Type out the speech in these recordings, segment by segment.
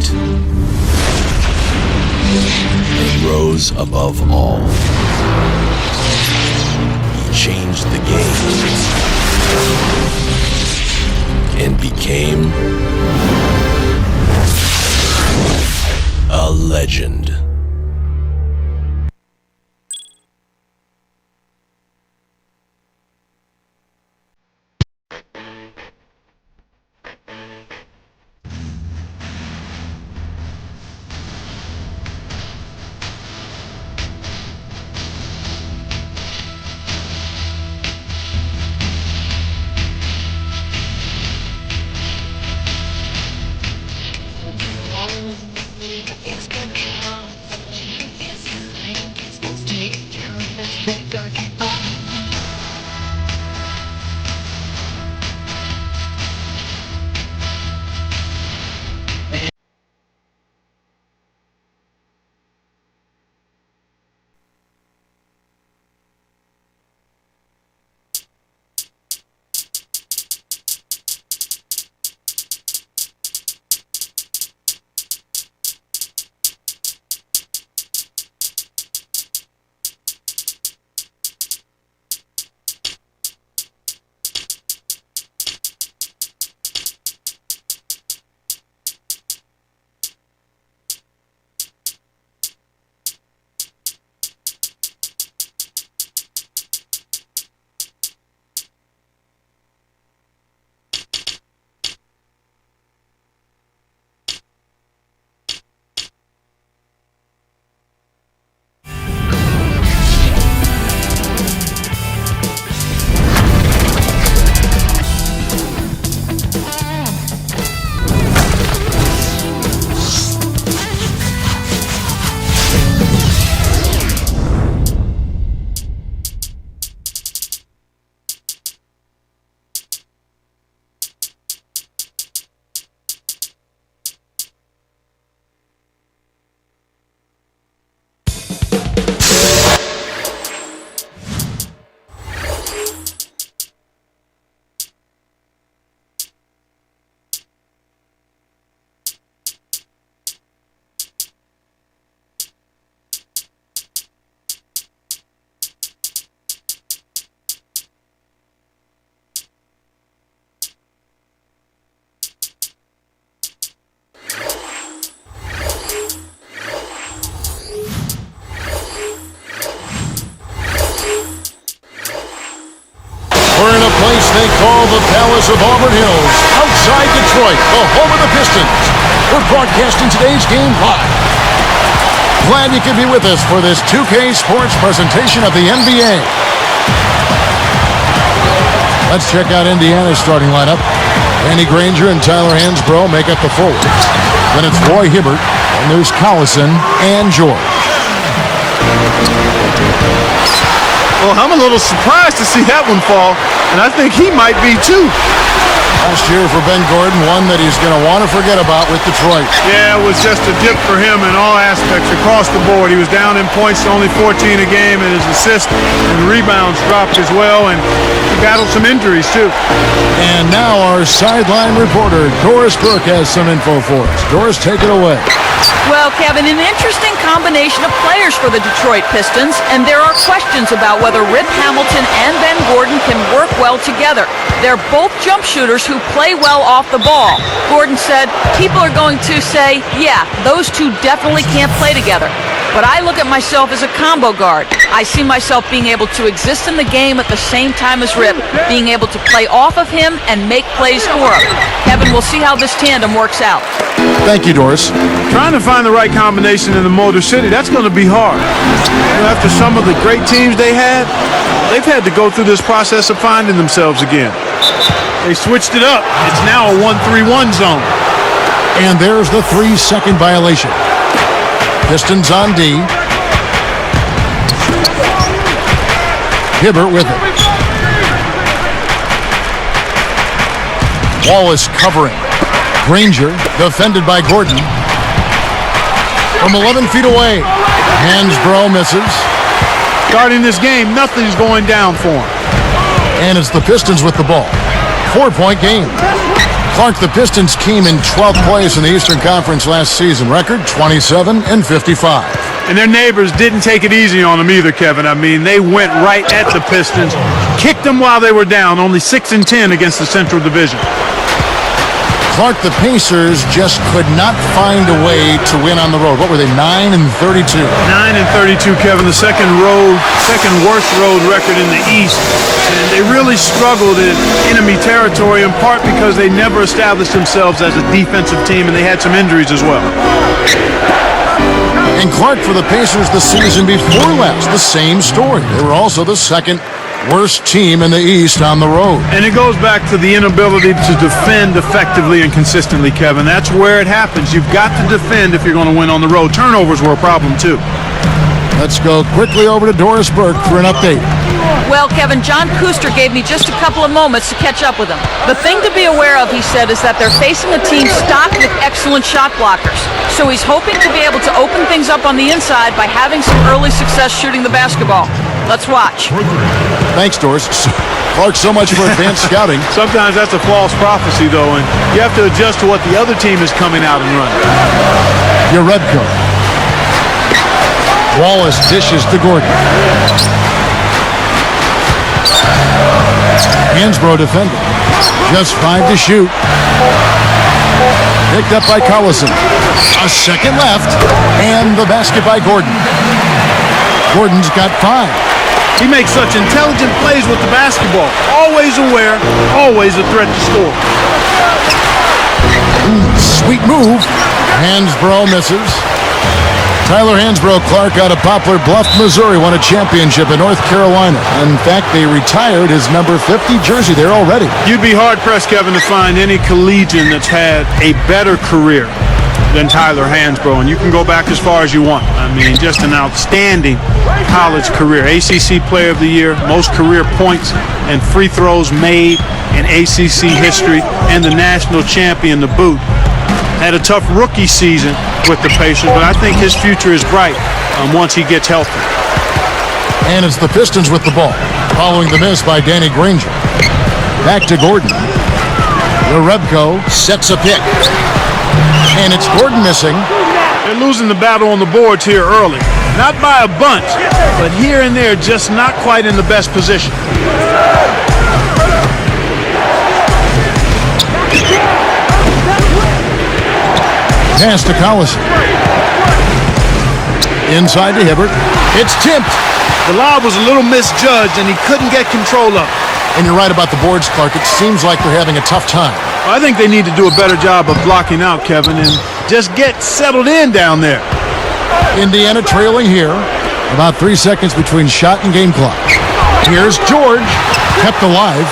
great and rose above all. He changed the game and became a legend. We're in a place they call the Palace of Auburn Hills, outside Detroit, the home of the Pistons. We're broadcasting today's game live. Glad you could be with us for this 2K Sports presentation of the NBA. Let's check out Indiana's starting lineup. Danny Granger and Tyler Hansbrough make up the forwards. Then it's Roy Hibbert, and there's Collison and George. Well, I'm a little surprised to see that one fall, and I think he might be too. Last year for Ben Gordon, one that he's going to want to forget about with Detroit. Yeah, it was just a dip for him in all aspects across the board. He was down in points to only 14 a game, and his assists and rebounds dropped as well, and he battled some injuries too. And now our sideline reporter, Doris Burke, has some info for us. Doris, take it away. Well, Kevin, an interesting combination of players for the Detroit Pistons, and there are questions about whether Rip Hamilton and Ben Gordon can work well together. They're both jump shooters who play well off the ball. Gordon said, people are going to say, yeah, those two definitely can't play together. But I look at myself as a combo guard. I see myself being able to exist in the game at the same time as Rip, being able to play off of him and make plays for him. Kevin, we'll see how this tandem works out. Thank you, Doris. Trying to find the right combination in the Motor City, that's going to be hard. You know, after some of the great teams they've had to go through this process of finding themselves again. They switched it up. It's now a 1-3-1 zone. And there's the 3-second violation. Pistons on D. Hibbert with it. Wallace covering. Granger defended by Gordon. From 11 feet away. Hansbrough misses. Starting this game, nothing's going down for him. And it's the Pistons with the ball. 4-point game. Clark, the Pistons came in 12th place in the Eastern Conference last season. Record 27-55. And their neighbors didn't take it easy on them either, Kevin. I mean, they went right at the Pistons, kicked them while they were down, only 6-10 against the Central Division. Clark, the Pacers just could not find a way to win on the road. What were they, 9-32? 9-32, Kevin, the second worst road record in the East. And they really struggled in enemy territory, in part because they never established themselves as a defensive team, and they had some injuries as well. And Clark, for the Pacers the season before last, the same story. They were also the second worst team in the East on the road. And it goes back to the inability to defend effectively and consistently, Kevin. That's where it happens. You've got to defend if you're going to win on the road. Turnovers were a problem, too. Let's go quickly over to Doris Burke for an update. Well, Kevin, John Kuster gave me just a couple of moments to catch up with him. The thing to be aware of, he said, is that they're facing a team stocked with excellent shot blockers. So he's hoping to be able to open things up on the inside by having some early success shooting the basketball. Let's watch. Thanks, Doris. Clark, so much for advanced scouting. Sometimes that's a false prophecy, though, and you have to adjust to what the other team is coming out and running. Your red coat. Wallace dishes to Gordon. Hansbrough defending. Just 5 to shoot. Picked up by Collison. A second left, and the basket by Gordon. Gordon's got 5. He makes such intelligent plays with the basketball. Always aware, always a threat to score. Sweet move. Hansbrough misses. Tyler Hansbrough, Clark, out of Poplar Bluff, Missouri, won a championship in North Carolina. In fact, they retired his number 50 jersey there already. You'd be hard-pressed, Kevin, to find any collegian that's had a better career than Tyler Hansbrough, and you can go back as far as you want. I mean, just an outstanding college career. ACC Player of the Year, most career points and free throws made in ACC history, and the national champion to boot. Had a tough rookie season with the Pacers, but I think his future is bright once he gets healthy. And it's the Pistons with the ball, following the miss by Danny Granger. Back to Gordon. Jerebko sets a pick. And it's Gordon missing. They're losing the battle on the boards here early. Not by a bunch, but here and there, just not quite in the best position. Pass to Collison. Inside to Hibbert. It's tipped. The lob was a little misjudged, and he couldn't get control of it. And you're right about the boards, Clark. It seems like they're having a tough time. I think they need to do a better job of blocking out, Kevin, and just get settled in down there. Indiana trailing here. About 3 seconds between shot and game clock. Here's George. Kept alive.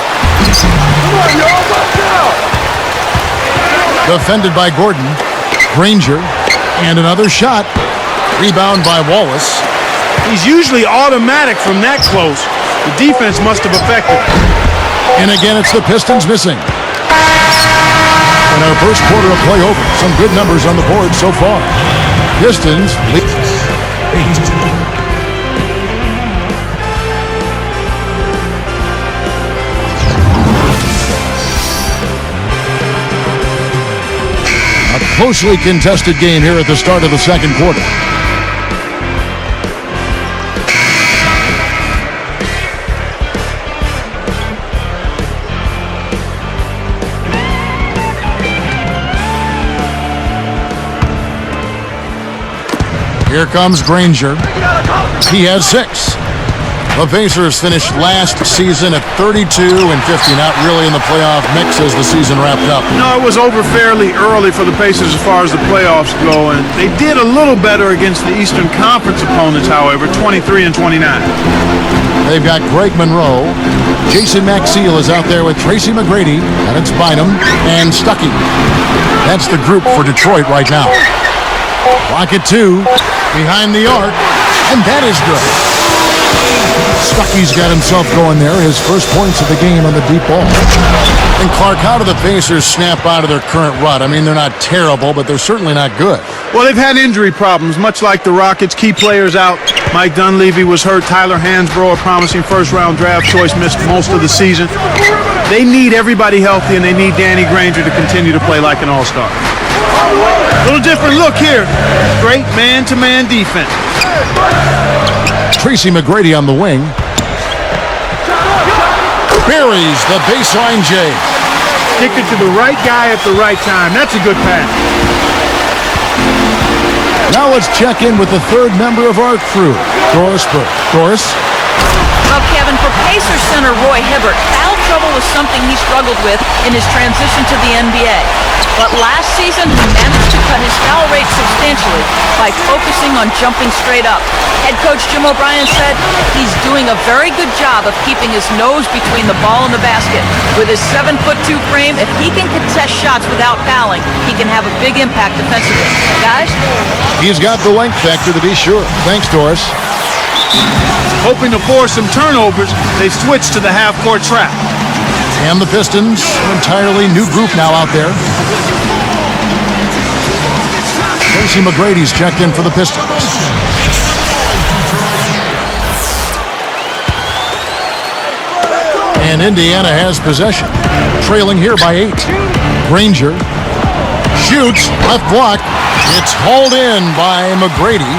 Defended by Gordon. Granger. And another shot. Rebound by Wallace. He's usually automatic from that close. The defense must have affected. And again, it's the Pistons missing. And our first quarter of play over. Some good numbers on the board so far. Pistons lead. A closely contested game here at the start of the second quarter. Here comes Granger. He has 6. The Pacers finished last season at 32-50, not really in the playoff mix as the season wrapped up. No, it was over fairly early for the Pacers as far as the playoffs go, and they did a little better against the Eastern Conference opponents, however, 23-29. They've got Greg Monroe. Jason Maxiel is out there with Tracy McGrady, and it's Bynum and Stuckey. That's the group for Detroit right now. Clock at 2, behind the arc, and that is good. Stuckey's got himself going there, his first points of the game on the deep ball. And Clark, how do the Pacers snap out of their current rut? I mean, they're not terrible, but they're certainly not good. Well, they've had injury problems, much like the Rockets. Key players out. Mike Dunleavy was hurt. Tyler Hansbrough, a promising first-round draft choice, missed most of the season. They need everybody healthy, and they need Danny Granger to continue to play like an all-star. A little different look here. Great man-to-man defense. Tracy McGrady on the wing. Buries the baseline J. Kick it to the right guy at the right time. That's a good pass. Now let's check in with the third member of our crew, Doris Burke. Doris? Well, Kevin, for Pacers center Roy Hibbert, foul trouble was something he struggled with in his transition to the NBA. But last season, he managed to cut his foul rate substantially by focusing on jumping straight up. Head coach Jim O'Brien said he's doing a very good job of keeping his nose between the ball and the basket. With his 7'2" frame, if he can contest shots without fouling, he can have a big impact defensively. Guys? He's got the length factor to be sure. Thanks, Doris. Hoping to force some turnovers, they switched to the half-court trap. And the Pistons, an entirely new group now out there. Tracy McGrady's checked in for the Pistons. And Indiana has possession, trailing here by 8. Granger shoots, left block. It's hauled in by McGrady.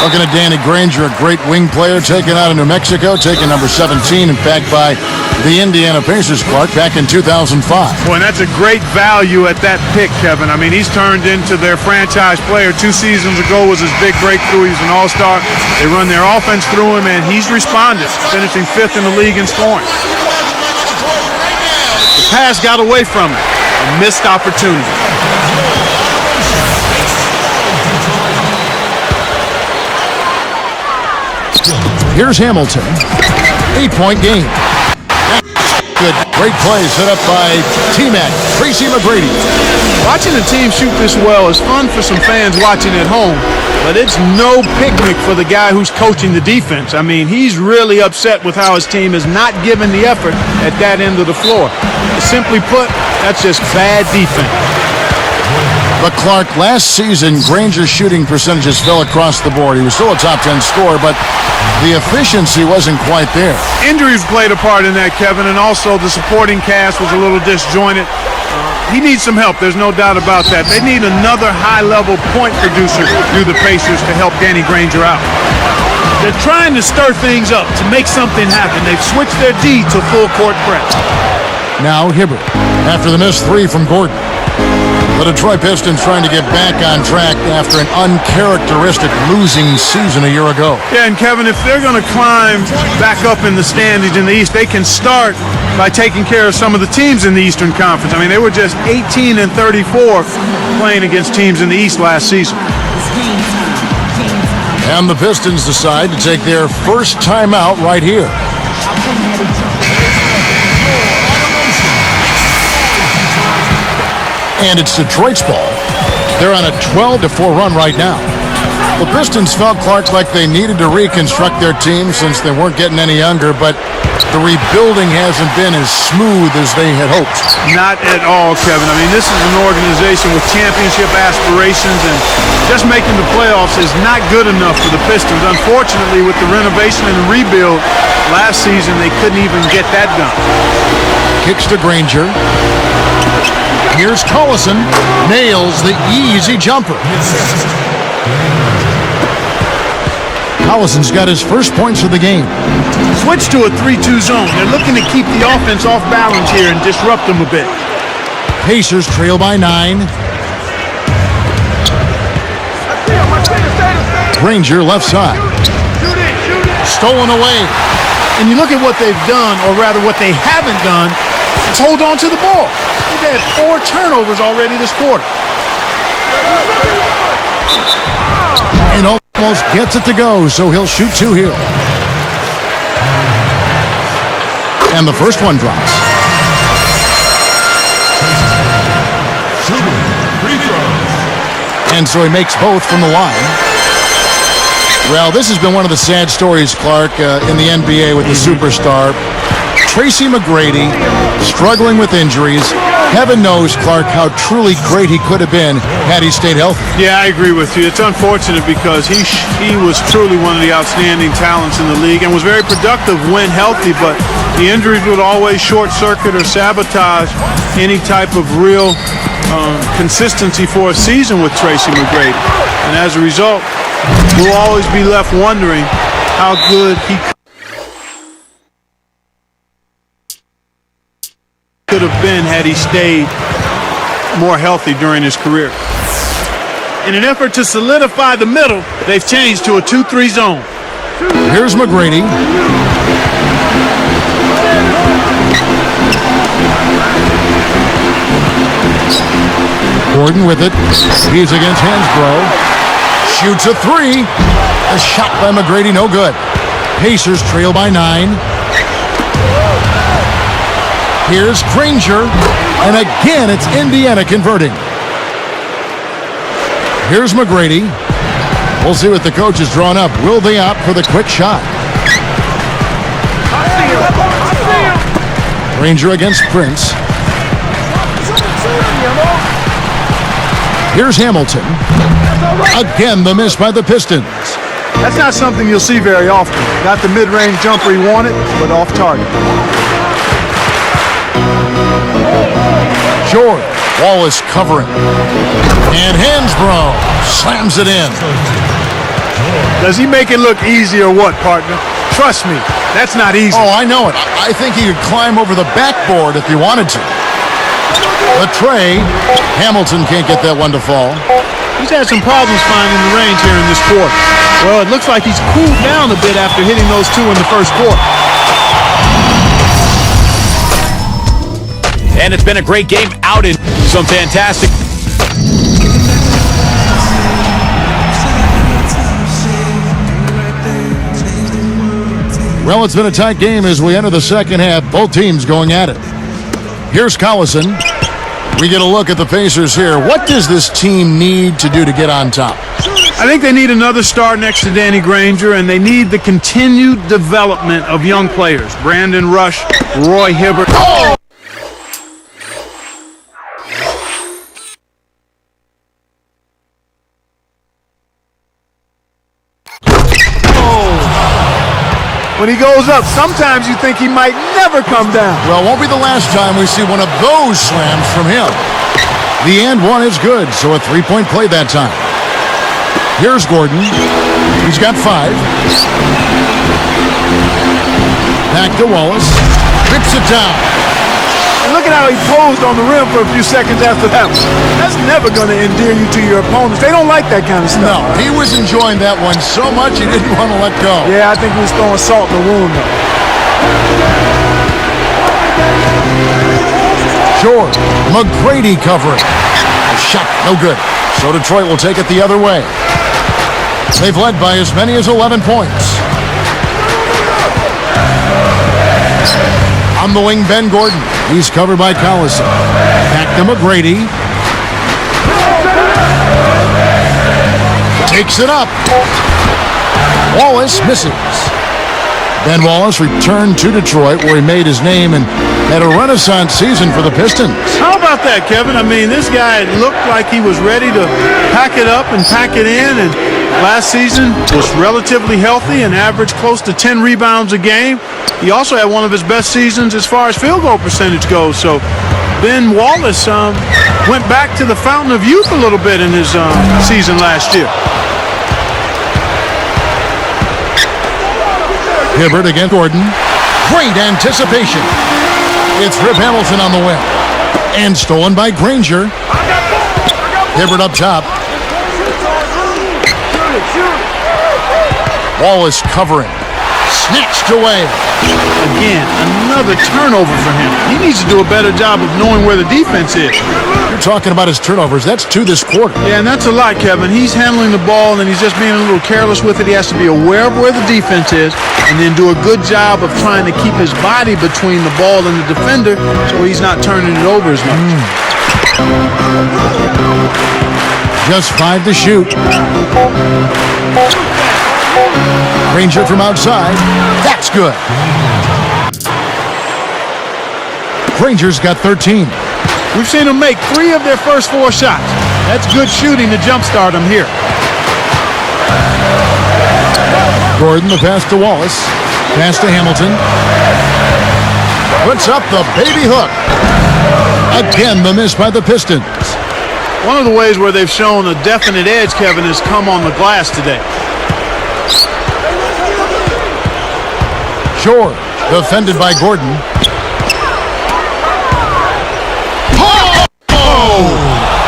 Looking at Danny Granger, a great wing player, taken out of New Mexico, taken number 17, in fact, by the Indiana Pacers, Clark, back in 2005. Boy, and that's a great value at that pick, Kevin. I mean, he's turned into their franchise player. 2 seasons ago was his big breakthrough. He's an all-star. They run their offense through him, and he's responded, finishing 5th in the league in scoring. The pass got away from him. A missed opportunity. Here's Hamilton. 8-point game. Good. Great play set up by T-Mac, Tracy McGrady. Watching a team shoot this well is fun for some fans watching at home, but it's no picnic for the guy who's coaching the defense. I mean, he's really upset with how his team is not giving the effort at that end of the floor. Simply put, that's just bad defense. But Clark, last season, Granger's shooting percentages fell across the board. He was still a top 10 scorer, but the efficiency wasn't quite there. Injuries played a part in that, Kevin, and also the supporting cast was a little disjointed. He needs some help, there's no doubt about that. They need another high-level point producer through the Pacers to help Danny Granger out. They're trying to stir things up, to make something happen. They've switched their D to full-court press. Now Hibbert, after the missed 3 from Gordon. The Detroit Pistons trying to get back on track after an uncharacteristic losing season a year ago. Yeah, and Kevin, if they're going to climb back up in the standings in the East, they can start by taking care of some of the teams in the Eastern Conference. I mean, they were just 18-34 playing against teams in the East last season. And the Pistons decide to take their first timeout right here. And it's Detroit's ball. They're on a 12-4 run right now. The Pistons felt, Clark, like they needed to reconstruct their team since they weren't getting any younger, but the rebuilding hasn't been as smooth as they had hoped. Not at all, Kevin. I mean, this is an organization with championship aspirations, and just making the playoffs is not good enough for the Pistons. Unfortunately, with the renovation and the rebuild last season, they couldn't even get that done. Kicks to Granger. Here's Collison, nails the easy jumper. Collison's got his first points of the game. Switch to a 3-2 zone. They're looking to keep the offense off balance here and disrupt them a bit. Pacers trail by 9. Granger left side. Stolen away. And you look at what they've done, or rather what they haven't done, is hold on to the ball. They've had 4 turnovers already this quarter. And almost gets it to go, so he'll shoot 2 here. And the first one drops. And so he makes both from the line. Well, this has been one of the sad stories, Clark, in the NBA with the superstar. Tracy McGrady struggling with injuries. Heaven knows, Clark, how truly great he could have been had he stayed healthy. Yeah, I agree with you. It's unfortunate because he was truly one of the outstanding talents in the league and was very productive when healthy, but the injuries would always short-circuit or sabotage any type of real consistency for a season with Tracy McGrady. And as a result, we'll always be left wondering how good he could have been had he stayed more healthy during his career. In an effort to solidify the middle, they've changed to a 2-3 zone. Here's McGrady. Gordon with it. He's against Hansbrough. Shoots a three. A shot by McGrady, no good. Pacers trail by 9. Here's Granger. And again, it's Indiana converting. Here's McGrady. We'll see what the coach has drawn up. Will they opt for the quick shot? Granger against Prince. Here's Hamilton. Again, the miss by the Pistons. That's not something you'll see very often. Got the mid-range jumper he wanted, but off target. George. Wallace covering. And Hansbrough slams it in. Does he make it look easy or what, partner? Trust me, that's not easy. Oh, I know it. I think he could climb over the backboard if he wanted to. The tray. Hamilton can't get that one to fall. He's had some problems finding the range here in this quarter. Well, it looks like he's cooled down a bit after hitting those two in the first quarter. And it's been a great game out in some fantastic. Well, it's been a tight game as we enter the second half. Both teams going at it. Here's Collison. We get a look at the Pacers here. What does this team need to do to get on top? I think they need another star next to Danny Granger, and they need the continued development of young players. Brandon Rush, Roy Hibbert. Oh! When he goes up, sometimes you think he might never come down. Well, it won't be the last time we see one of those slams from him. The and one is good, so a three-point play that time. Here's Gordon. He's got 5. Back to Wallace. Rips it down. And look at how he posed on the rim for a few seconds after that. That's never going to endear you to your opponents. They don't like that kind of stuff. No, he was enjoying that one so much he didn't want to let go. Yeah, I think he was throwing salt in the wound, though. George. McGrady covering. A shot, no good. So Detroit will take it the other way. They've led by as many as 11 points. On the wing, Ben Gordon. He's covered by Collison. Back to McGrady. Takes it up. Wallace misses. Ben Wallace returned to Detroit, where he made his name and had a renaissance season for the Pistons. How about that, Kevin? I mean, this guy looked like he was ready to pack it up and pack it in, and last season was relatively healthy and averaged close to 10 rebounds a game. He also had one of his best seasons as far as field goal percentage goes. So Ben Wallace went back to the fountain of youth a little bit in his season last year. Hibbert against Gordon. Great anticipation. It's Rip Hamilton on the wing. And stolen by Granger. Hibbert up top. Wallace covering. Snatched away. Again, another turnover for him. He needs to do a better job of knowing where the defense is. You're talking about his turnovers. That's 2 this quarter. Yeah, and that's a lot, Kevin. He's handling the ball, and he's just being a little careless with it. He has to be aware of where the defense is and then do a good job of trying to keep his body between the ball and the defender so he's not turning it over as much. Just 5 to shoot. Granger from outside. That's good. Rangers got 13. We've seen them make 3 of their first 4 shots. That's good shooting to jumpstart them here. Gordon, the pass to Wallace. Pass to Hamilton. Puts up the baby hook. Again, the miss by the Pistons. One of the ways where they've shown a definite edge, Kevin, has come on the glass today. George, defended by Gordon.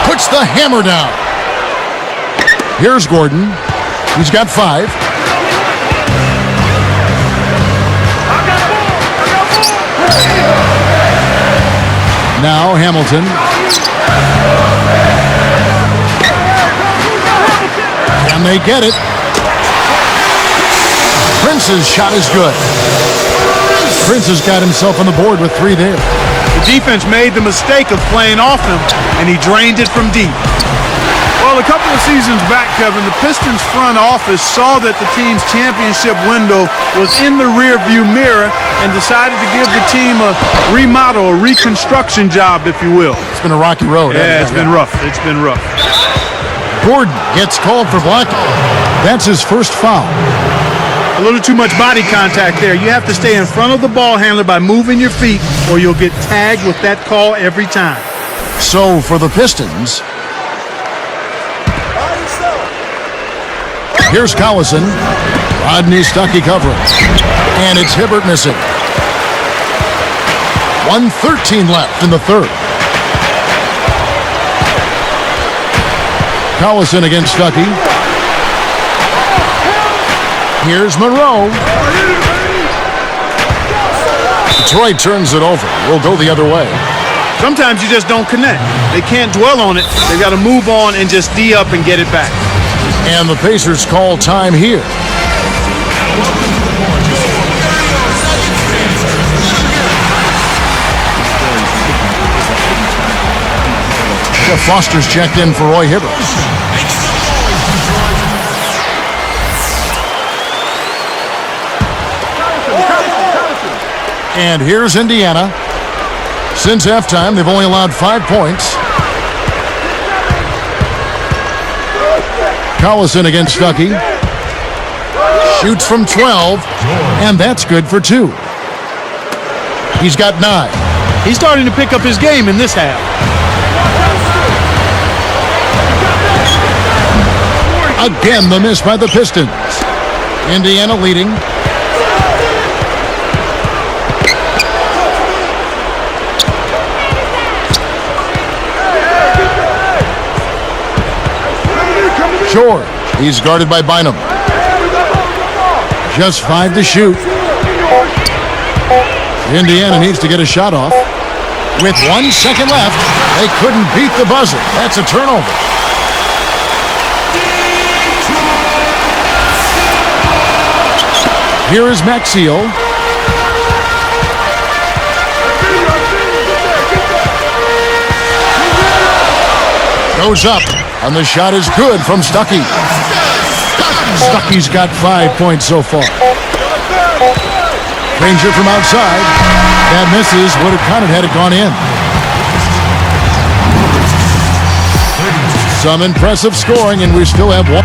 Puts the hammer down. Here's Gordon. He's got 5. Now Hamilton. And they get it. Prince's shot is good. Prince has got himself on the board with 3 there. The defense made the mistake of playing off him, and he drained it from deep. Well, a couple of seasons back, Kevin, the Pistons front office saw that the team's championship window was in the rearview mirror and decided to give the team a remodel, a reconstruction job, if you will. It's been a rocky road. Yeah, it's been rough. It's been rough. Gordon gets called for blocking. That's his first foul. A little too much body contact there. You have to stay in front of the ball handler by moving your feet, or you'll get tagged with that call every time. So for the Pistons, here's Collison. Rodney Stuckey covering. And it's Hibbert missing. 1:13 left in the third. Collison against Stuckey. Here's Monroe. Detroit turns it over. We'll go the other way. Sometimes you just don't connect. They can't dwell on it. They've got to move on and just D up and get it back. And the Pacers call time here. Jeff Foster's checked in for Roy Hibbert. And here's Indiana. Since halftime, they've only allowed 5 points. Collison against Stuckey. Shoots from 12, and that's good for 2. He's got 9. He's starting to pick up his game in this half. Again, the miss by the Pistons. Indiana leading. George, he's guarded by Bynum. Just 5 to shoot. Indiana needs to get a shot off. With 1 second left, they couldn't beat the buzzer. That's a turnover. Here is Maxiel. Goes up, and the shot is good from Stuckey. Stuckey's got 5 points so far. Ranger from outside. That misses. Would have counted had it gone in. Some impressive scoring, and we still have 1.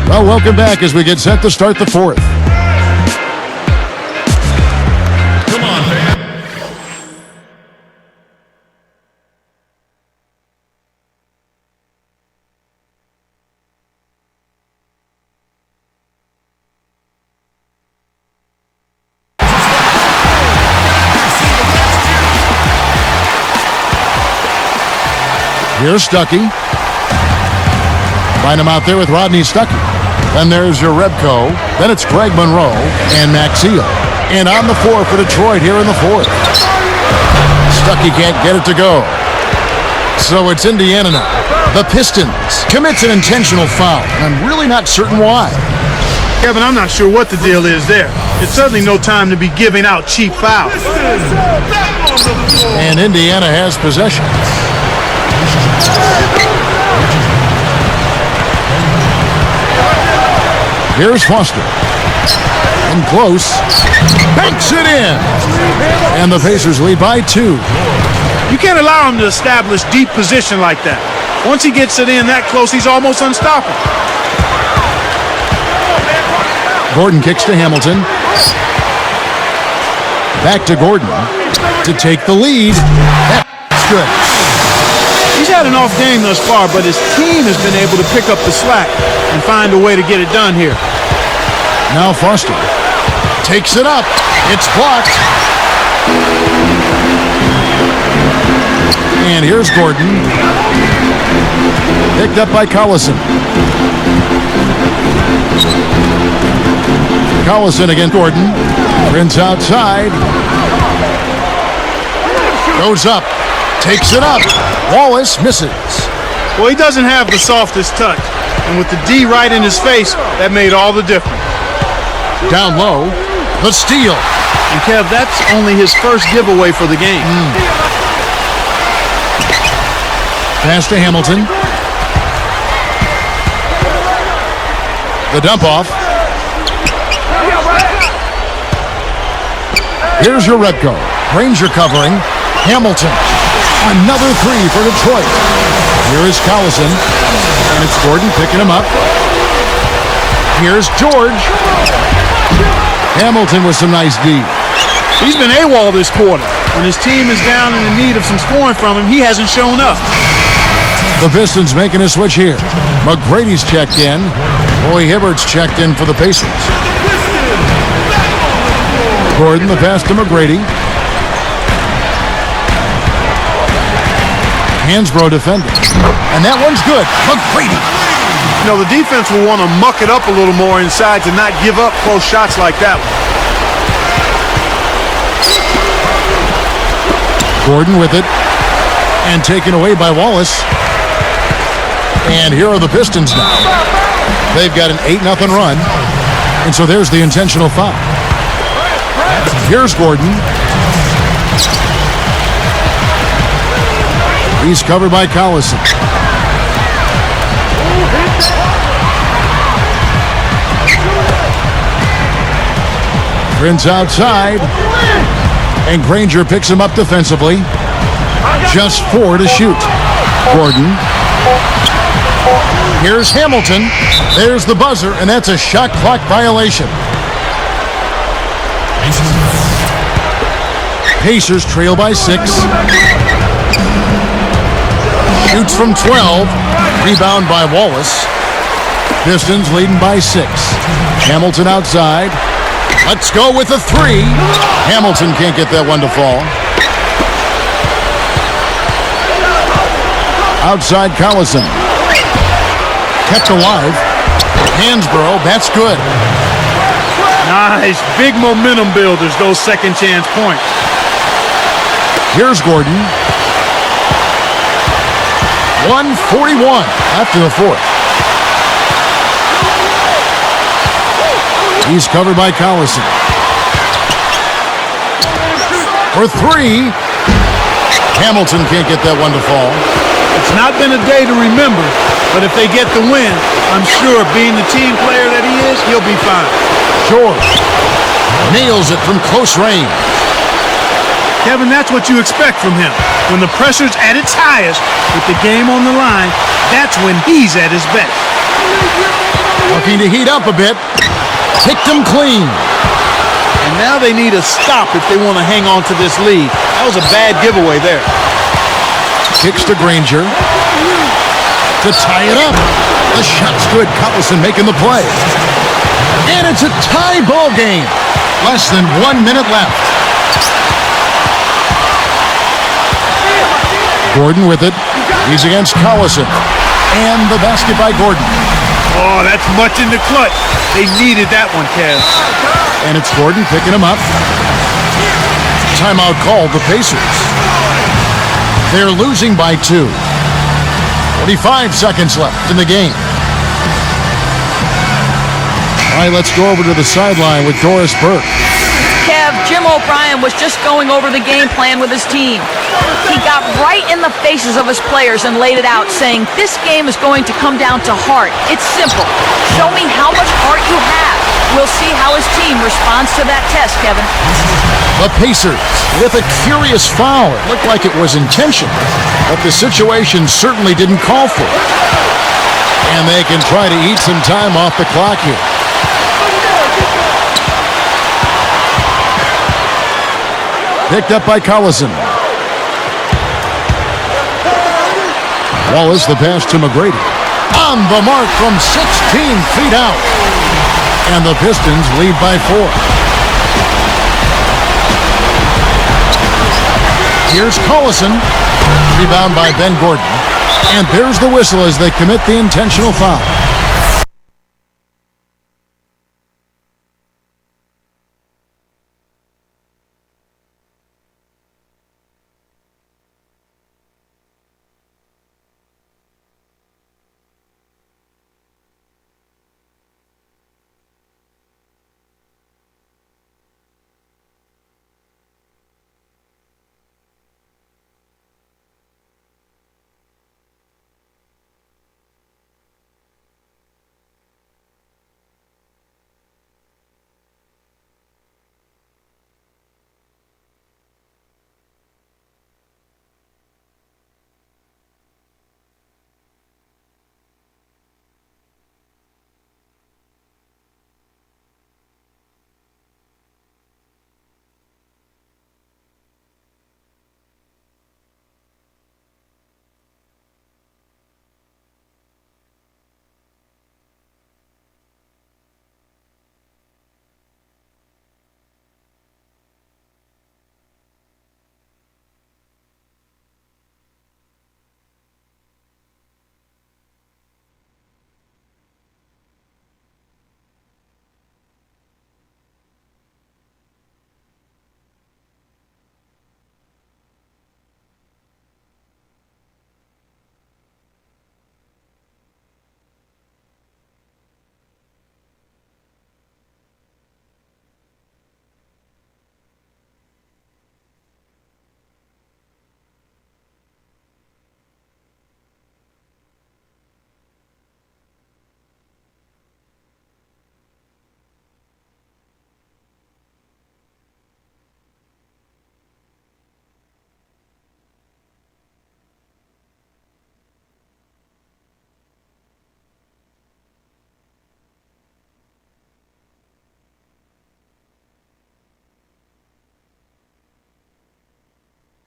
Well, welcome back as we get set to start the 4th. Come on, man. Here's Stuckey. Find him out there with Rodney Stuckey. Then there's your Rebko. Then it's Greg Monroe and Maxiel. And on the floor for Detroit here in the 4th. Stuckey can't get it to go. So it's Indiana now. The Pistons commits an intentional foul. I'm really not certain why. Kevin, I'm not sure what the deal is there. It's certainly no time to be giving out cheap fouls. And Indiana has possession. Here's Foster. And close. Banks it in. And the Pacers lead by 2. You can't allow him to establish deep position like that. Once he gets it in that close, he's almost unstoppable. Gordon kicks to Hamilton. Back to Gordon to take the lead. That's good. He's had an off game thus far, but his team has been able to pick up the slack and find a way to get it done here. Now Foster takes it up. It's blocked. And here's Gordon. Picked up by Collison. Collison against Gordon. Prince outside. Goes up. Takes it up. Wallace misses. Well, he doesn't have the softest touch. And with the D right in his face, that made all the difference. Down low. The steal. And Kev, that's only his first giveaway for the game. Pass to Hamilton. The dump off. Here's your Repco. Granger covering. Hamilton. Another 3 for Detroit. Here is Collison. And it's Gordon picking him up. Here's George. Hamilton with some nice D. He's been AWOL this quarter. When his team is down and in need of some scoring from him, he hasn't shown up. The Pistons making a switch here. McGrady's checked in. Roy Hibbert's checked in for the Pacers. Gordon, the pass to McGrady. Hansbrough defending. And that one's good. McGrady. You know, the defense will want to muck it up a little more inside to not give up close shots like that one. Gordon with it. And taken away by Wallace. And here are the Pistons now. They've got an 8-0 run. And so there's the intentional foul. Here's Gordon. He's covered by Collison. Prince outside. And Granger picks him up defensively. Just 4 to shoot. Gordon. Here's Hamilton. There's the buzzer, and that's a shot clock violation. Pacers trail by 6. Shoots from 12. Rebound by Wallace. Pistons leading by 6. Hamilton outside. Let's go with a 3. Hamilton can't get that one to fall. Outside Collison. Kept alive. Hansbrough, that's good. Nice. Big momentum builders, those second chance points. Here's Gordon. 1:41 after the 4th. He's covered by Collison. For 3. Hamilton can't get that one to fall. It's not been a day to remember, but if they get the win, I'm sure being the team player that he is, he'll be fine. George nails it from close range. Kevin, that's what you expect from him. When the pressure's at its highest, with the game on the line, that's when he's at his best. Looking to heat up a bit. Kicked him clean. And now they need a stop if they want to hang on to this lead. That was a bad giveaway there. Kicks to Granger. To tie it up. The shot's good. Collison making the play. And it's a tie ball game. Less than 1 minute left. Gordon with it. He's against Collison. And the basket by Gordon. Oh, that's much in the clutch. They needed that one, Kev. And it's Gordon picking him up. Timeout called the Pacers. They're losing by 2. 45 seconds left in the game. All right, let's go over to the sideline with Doris Burke. Kev, Jim O'Brien was just going over the game plan with his team. He got right in the faces of his players and laid it out, saying, "This game is going to come down to heart. It's simple. Show me how much heart you have. We'll see how his team responds to that test, Kevin." The Pacers with a curious foul. It looked like it was intentional, but the situation certainly didn't call for it. And they can try to eat some time off the clock here. Picked up by Collison. Wallace the pass to McGrady. On the mark from 16 feet out. And the Pistons lead by 4. Here's Collison. Rebound by Ben Gordon. And there's the whistle as they commit the intentional foul.